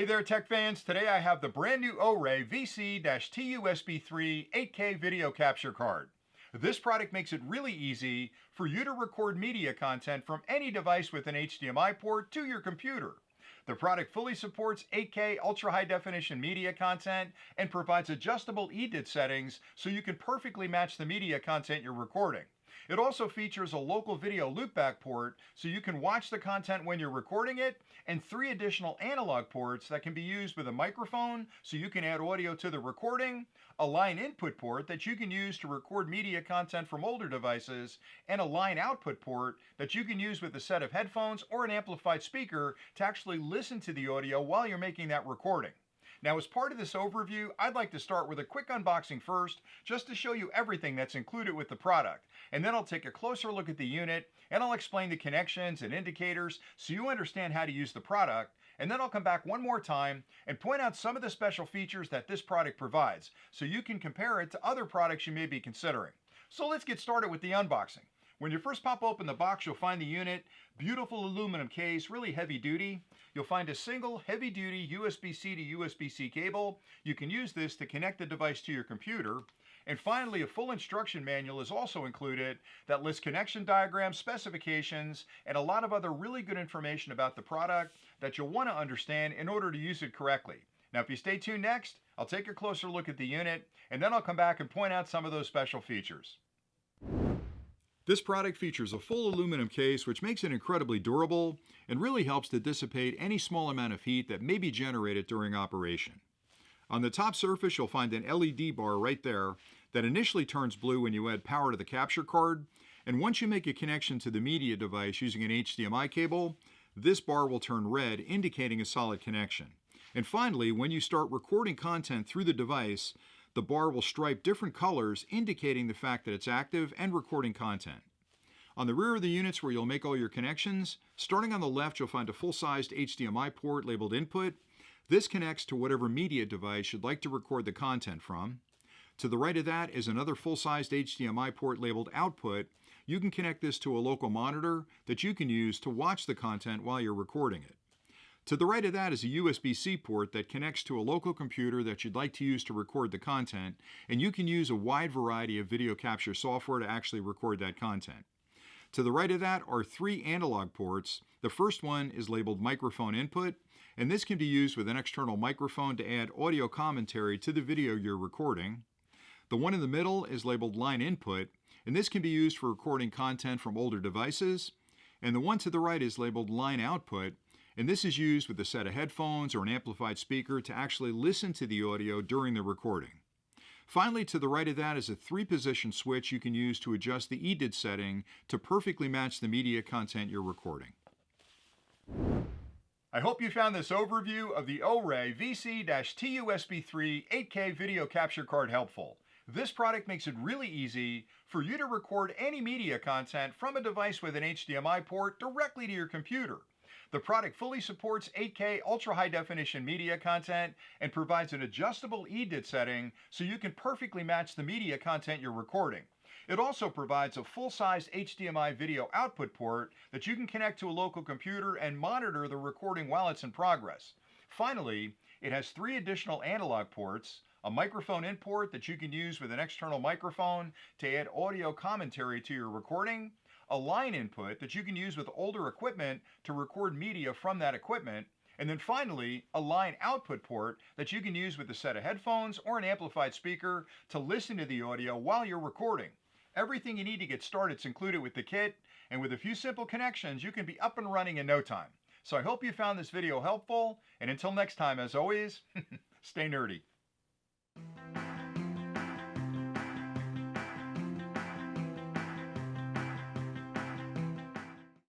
Hey there, tech fans. Today I have the brand new OREI VC-8KTUSB3 8K video capture card. This product makes it really easy for you to record media content from any device with an HDMI port to your computer. The product fully supports 8K ultra high definition media content and provides adjustable EDIT settings so you can perfectly match the media content you're recording. It also features a local video loopback port so you can watch the content when you're recording it, and 3 additional analog ports that can be used with a microphone so you can add audio to the recording, a line input port that you can use to record media content from older devices, and a line output port that you can use with a set of headphones or an amplified speaker to actually listen to the audio while you're making that recording. Now, as part of this overview, I'd like to start with a quick unboxing first, just to show you everything that's included with the product. And then I'll take a closer look at the unit, and I'll explain the connections and indicators so you understand how to use the product. And then I'll come back one more time and point out some of the special features that this product provides, so you can compare it to other products you may be considering. So let's get started with the unboxing. When you first pop open the box, you'll find the unit, beautiful aluminum case, really heavy duty. You'll find a single heavy duty USB-C to USB-C cable. You can use this to connect the device to your computer. And finally, a full instruction manual is also included that lists connection diagrams, specifications, and a lot of other really good information about the product that you'll want to understand in order to use it correctly. Now, if you stay tuned next, I'll take a closer look at the unit, and then I'll come back and point out some of those special features. This product features a full aluminum case, which makes it incredibly durable and really helps to dissipate any small amount of heat that may be generated during operation. On the top surface, you'll find an LED bar right there that initially turns blue when you add power to the capture card, and once you make a connection to the media device using an HDMI cable, this bar will turn red, indicating a solid connection. And finally, when you start recording content through the device, the bar will stripe different colors, indicating the fact that it's active and recording content. On the rear of the units where you'll make all your connections, starting on the left, you'll find a full-sized HDMI port labeled input. This connects to whatever media device you'd like to record the content from. To the right of that is another full-sized HDMI port labeled output. You can connect this to a local monitor that you can use to watch the content while you're recording it. To the right of that is a USB-C port that connects to a local computer that you'd like to use to record the content, and you can use a wide variety of video capture software to actually record that content. To the right of that are 3 analog ports. The first one is labeled microphone input, and this can be used with an external microphone to add audio commentary to the video you're recording. The one in the middle is labeled line input, and this can be used for recording content from older devices. And the one to the right is labeled line output, and this is used with a set of headphones or an amplified speaker to actually listen to the audio during the recording. Finally, to the right of that is a 3-position switch you can use to adjust the EDIT setting to perfectly match the media content you're recording. I hope you found this overview of the OREI VC-TUSB3 8K video capture card helpful. This product makes it really easy for you to record any media content from a device with an HDMI port directly to your computer. The product fully supports 8K ultra high definition media content and provides an adjustable EDIT setting so you can perfectly match the media content you're recording. It also provides a full-size HDMI video output port that you can connect to a local computer and monitor the recording while it's in progress. Finally, it has 3 additional analog ports, a microphone in port that you can use with an external microphone to add audio commentary to your recording, a line input that you can use with older equipment to record media from that equipment, and then finally, a line output port that you can use with a set of headphones or an amplified speaker to listen to the audio while you're recording. Everything you need to get started is included with the kit, and with a few simple connections, you can be up and running in no time. So I hope you found this video helpful, and until next time, as always, stay nerdy.